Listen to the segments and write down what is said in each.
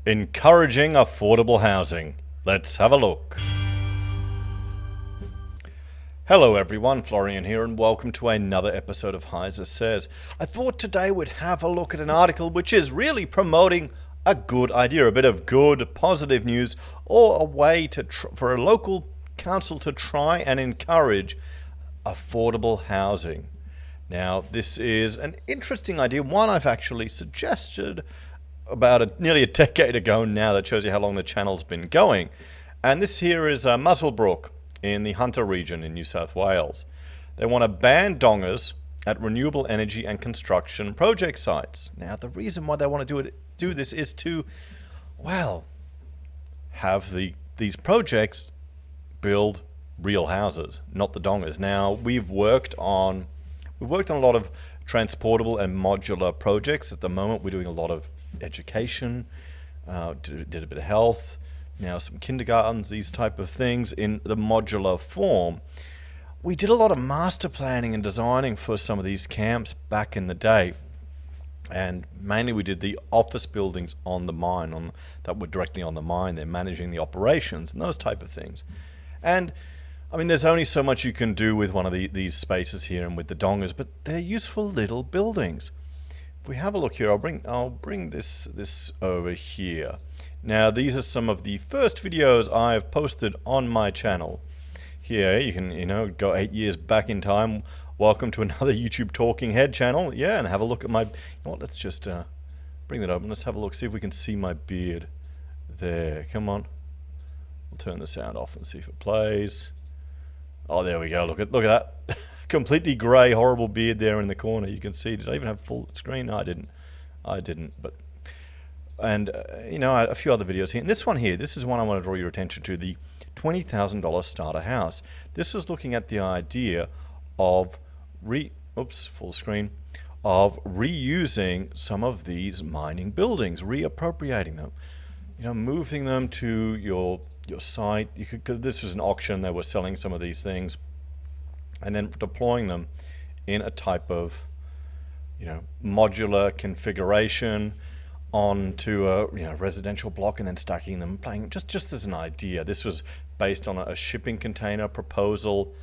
Encouraging affordable housing. Let's have a look. Hello everyone, Florian here and welcome to another episode of HeiseSays. I thought today we'd have a look at an article which is really promoting a good idea, a bit of good, positive news, or a way for a local council to try and encourage affordable housing. Now, this is an interesting idea, one I've actually suggested about nearly a decade ago now. That shows you how long the channel's been going. And this here is Muswellbrook in the Hunter region in New South Wales. They want to ban dongers at renewable energy and construction project sites. Now, the reason why they want to do this is to, well, have these projects build real houses, not the dongers. Now, we've worked on a lot of transportable and modular projects. At the moment, we're doing a lot of education, did a bit of health, now some kindergartens, these type of things in the modular form. We did a lot of master planning and designing for some of these camps back in the day, and mainly we did the office buildings on the mine, that were directly on the mine. They're managing the operations and those type of things. And I mean, there's only so much you can do with one of these spaces here and with the dongers, but they're useful little buildings. If we have a look here, I'll bring this over here. Now, these are some of the first videos I've posted on my channel. Here, you can go 8 years back in time. Welcome to another YouTube Talking Head channel. Yeah, and have a look at my. You know what? Let's just bring that open. Let's have a look. See if we can see my beard. There. Come on. We'll turn the sound off and see if it plays. Oh, there we go. Look at that. Completely grey, horrible beard there in the corner. You can see. Did I even have full screen? No, I didn't. But a few other videos here. And this one here, this is one I want to draw your attention to: the $20,000 starter house. This was looking at the idea of full screen, of reusing some of these mining buildings, reappropriating them, moving them to your site. This was an auction. They were selling some of these things, and then deploying them in a type of, modular configuration onto a residential block, and then stacking them, playing just as an idea. This was based on a shipping container proposal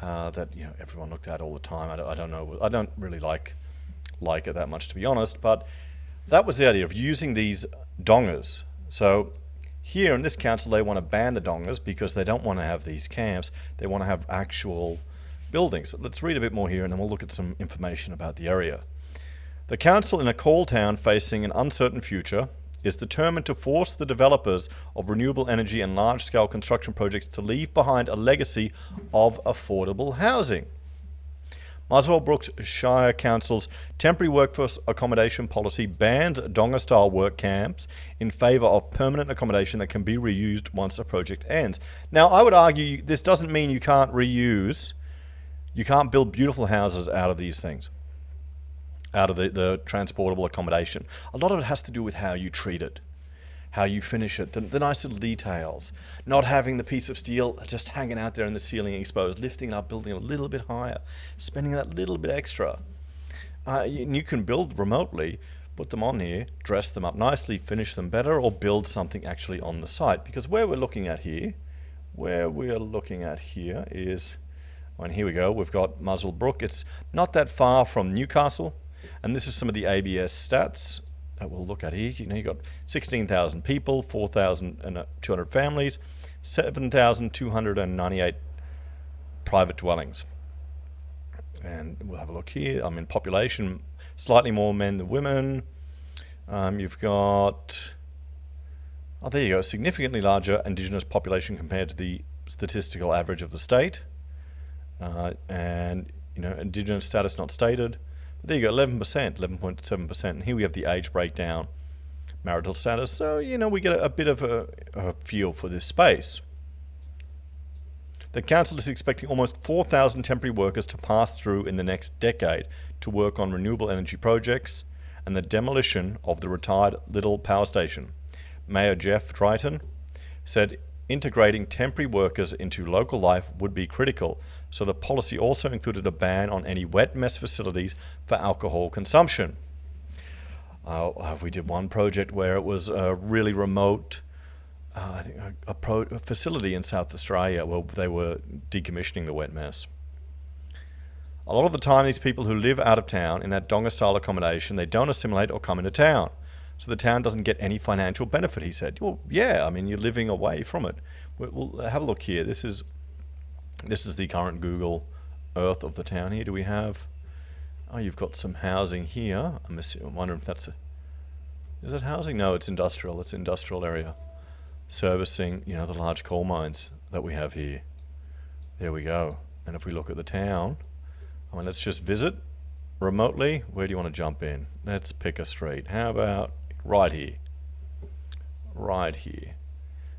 that everyone looked at all the time. I don't know. I don't really like it that much, to be honest. But that was the idea of using these dongers. So here in this council, they want to ban the dongers because they don't want to have these camps. They want to have actual buildings. Let's read a bit more here, and then we'll look at some information about the area. The council in a coal town facing an uncertain future is determined to force the developers of renewable energy and large-scale construction projects to leave behind a legacy of affordable housing. Muswellbrook's Shire Council's temporary workforce accommodation policy bans donger-style work camps in favour of permanent accommodation that can be reused once a project ends. Now, I would argue this doesn't mean you can't reuse. You can't build beautiful houses out of these things, out of the transportable accommodation. A lot of it has to do with how you treat it, how you finish it, the nice little details, not having the piece of steel just hanging out there in the ceiling exposed, lifting it up, building it a little bit higher, spending that little bit extra. You can build remotely, put them on here, dress them up nicely, finish them better, or build something actually on the site. Because where we're looking at here is, and here we go, we've got Muswellbrook. It's not that far from Newcastle, and this is some of the ABS stats that we'll look at here. You've got 16,000 people, 4,200 families, 7,298 private dwellings. And we'll have a look here. I mean, population, slightly more men than women. You've got, there you go, significantly larger Indigenous population compared to the statistical average of the state. And Indigenous status not stated. But there you go, 11%, 11.7%. And here we have the age breakdown, marital status. So we get a bit of a feel for this space. The council is expecting almost 4,000 temporary workers to pass through in the next decade to work on renewable energy projects and the demolition of the retired Little Power Station. Mayor Jeff Drayton said integrating temporary workers into local life would be critical, so the policy also included a ban on any wet mess facilities for alcohol consumption. We did one project where it was a really remote, I think a facility in South Australia where they were decommissioning the wet mess. A lot of the time, these people who live out of town in that donga-style accommodation, they don't assimilate or come into town. So the town doesn't get any financial benefit, he said. Well, yeah, I mean, you're living away from it. We'll have a look here. This is the current Google Earth of the town here. Do we have... Oh, you've got some housing here. I'm wondering if that's... Is it housing? No, it's industrial. It's an industrial area. Servicing, the large coal mines that we have here. There we go. And if we look at the town... I mean, let's just visit remotely. Where do you want to jump in? Let's pick a street. How about right here? Right here.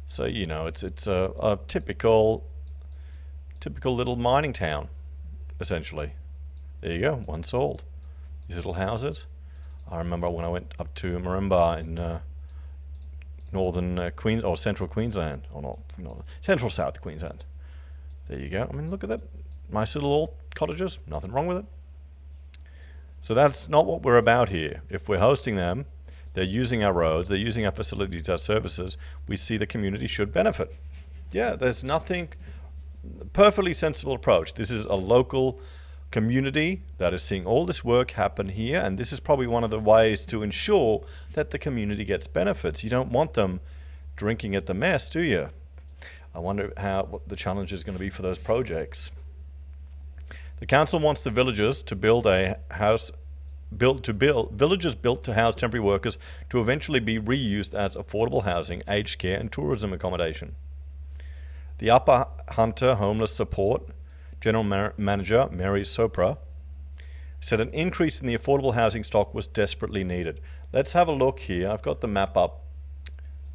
So, it's a typical little mining town, essentially. There you go, one sold. These little houses. I remember when I went up to Marimba in northern Queens or central Queensland, or not central South Queensland. There you go. I mean, look at that. Nice little old cottages. Nothing wrong with it. So that's not what we're about here. If we're hosting them, they're using our roads, they're using our facilities, our services, we see the community should benefit. Yeah, there's nothing... Perfectly sensible approach. This is a local community that is seeing all this work happen here, and this is probably one of the ways to ensure that the community gets benefits. You don't want them drinking at the mess, do you? I wonder what the challenge is going to be for those projects. The council wants the villagers to build villages built to house temporary workers to eventually be reused as affordable housing, aged care, and tourism accommodation. The Upper Hunter Homeless Support General Manager Mary Sopra said an increase in the affordable housing stock was desperately needed. Let's have a look here. I've got the map up.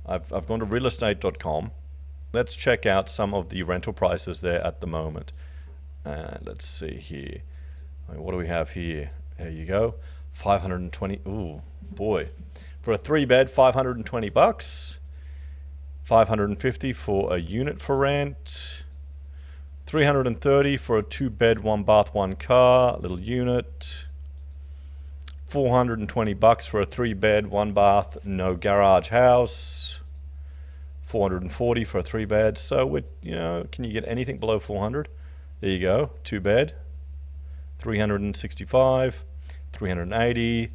I've gone to realestate.com. Let's check out some of the rental prices there at the moment. Let's see here. What do we have here? There you go. 520. Ooh, boy. For a 3-bed, $520. 550 for a unit for rent. 330 for a 2-bed, 1-bath, 1-car little unit. $420 for a 3-bed, 1-bath, no garage house. 440 for a 3-bed. So can you get anything below 400? There you go. 2-bed. 365, 380,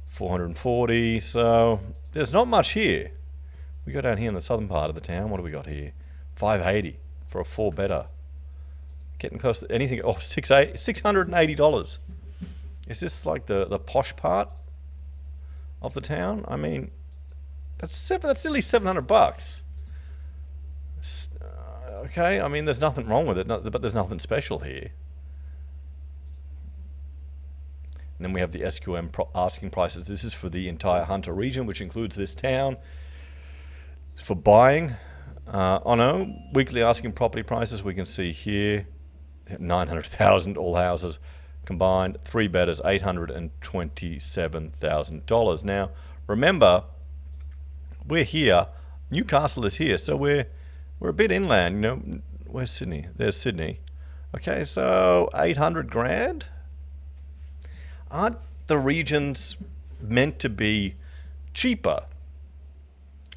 440. So there's not much here. We go down here in the southern part of the town. What do we got here? 580 for a 4-bedder. Getting close to anything. Oh, $680. Is this like the posh part of the town? I mean, that's nearly $700. Okay, I mean, there's nothing wrong with it, but there's nothing special here. And then we have the SQM asking prices. This is for the entire Hunter region, which includes this town. It's for buying. Weekly asking property prices, we can see here, 900,000 all houses combined. 3-bedders, $827,000. Now, remember, we're here. Newcastle is here, so we're a bit inland. Where's Sydney? There's Sydney. Okay, so 800 grand. Aren't the regions meant to be cheaper?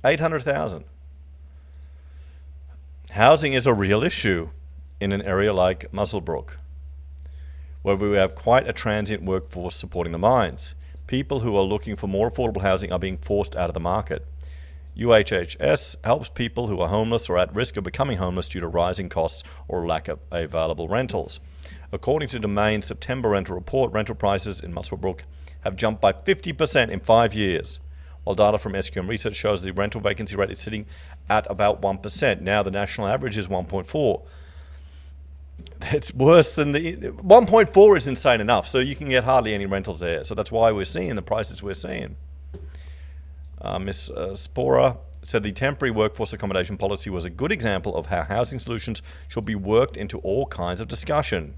800,000. Housing is a real issue in an area like Muswellbrook, where we have quite a transient workforce supporting the mines. People who are looking for more affordable housing are being forced out of the market. UHHS helps people who are homeless or at risk of becoming homeless due to rising costs or lack of available rentals. According to Domain's September rental report, rental prices in Muswellbrook have jumped by 50% in 5 years, while data from SQM Research shows the rental vacancy rate is sitting at about 1%. Now the national average is 1.4. It's worse than the 1.4 is insane enough, so you can get hardly any rentals there. So that's why we're seeing the prices we're seeing. Ms. Spora said the temporary workforce accommodation policy was a good example of how housing solutions should be worked into all kinds of discussion.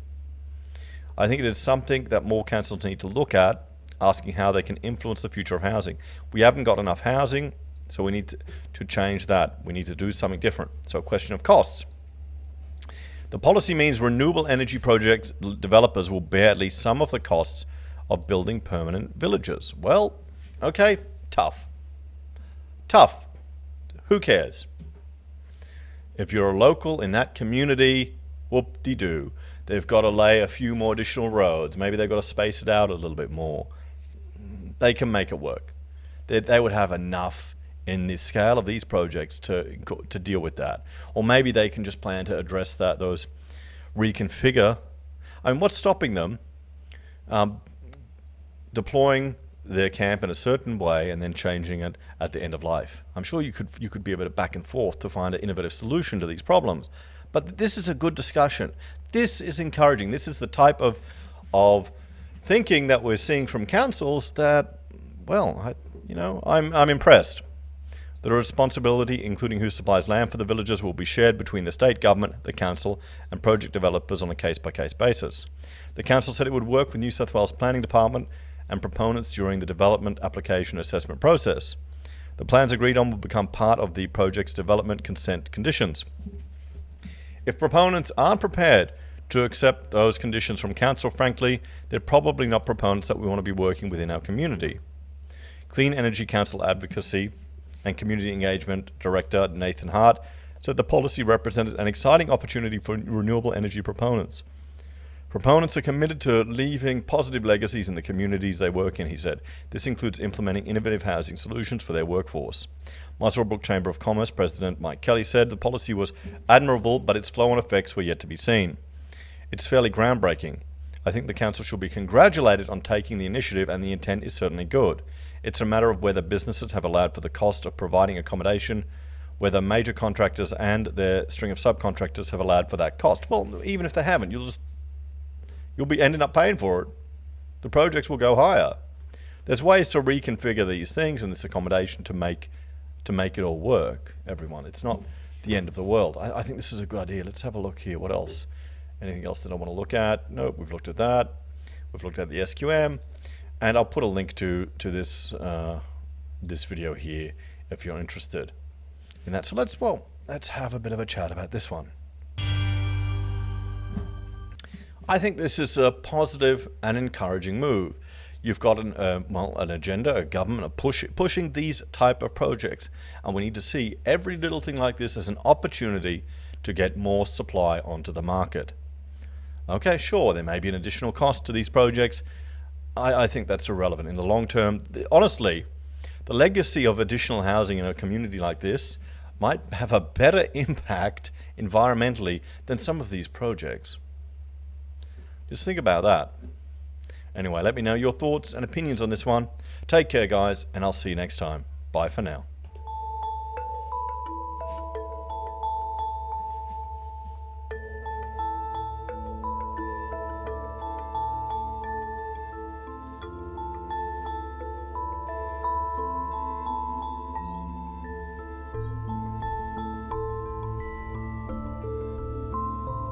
I think it is something that more councils need to look at, asking how they can influence the future of housing. We haven't got enough housing, so we need to change that. We need to do something different. So a question of costs. The policy means renewable energy projects developers will bear at least some of the costs of building permanent villages. Well, Okay? Tough. Tough. Who cares? If you're a local in that community, whoop-de-doo. They've got to lay a few more additional roads. Maybe they've got to space it out a little bit more. They can make it work. They would have enough in the scale of these projects to deal with that. Or maybe they can just plan to address those reconfigure. I mean, what's stopping them deploying their camp in a certain way and then changing it at the end of life? I'm sure you could be a bit back and forth to find an innovative solution to these problems. But this is a good discussion. This is encouraging. This is the type of thinking that we're seeing from councils that, well, I'm impressed. The responsibility, including who supplies land for the villages, will be shared between the state government, the council, and project developers on a case-by-case basis. The council said it would work with New South Wales Planning Department and proponents during the development application assessment process. The plans agreed on will become part of the project's development consent conditions. If proponents aren't prepared to accept those conditions from council, frankly, they're probably not proponents that we want to be working within our community. Clean Energy Council Advocacy and Community Engagement Director Nathan Hart said the policy represented an exciting opportunity for renewable energy proponents. Proponents are committed to leaving positive legacies in the communities they work in, he said. This includes implementing innovative housing solutions for their workforce. Muswellbrook Chamber of Commerce President Mike Kelly said the policy was admirable, but its flow-on effects were yet to be seen. It's fairly groundbreaking. I think the council should be congratulated on taking the initiative, and the intent is certainly good. It's a matter of whether businesses have allowed for the cost of providing accommodation, whether major contractors and their string of subcontractors have allowed for that cost. Well, even if they haven't, you'll be ending up paying for it. The projects will go higher. There's ways to reconfigure these things and this accommodation to make it all work, everyone. It's not the end of the world. I think this is a good idea. Let's have a look here. What else? Anything else that I want to look at? Nope, we've looked at that. We've looked at the SQM. And I'll put a link to this this video here if you're interested in that. So let's have a bit of a chat about this one. I think this is a positive and encouraging move. You've got an agenda, a government pushing these type of projects, and we need to see every little thing like this as an opportunity to get more supply onto the market. Okay, sure, there may be an additional cost to these projects. I think that's irrelevant in the long term. Honestly, the legacy of additional housing in a community like this might have a better impact environmentally than some of these projects. Just think about that. Anyway, let me know your thoughts and opinions on this one. Take care, guys, and I'll see you next time. Bye for now.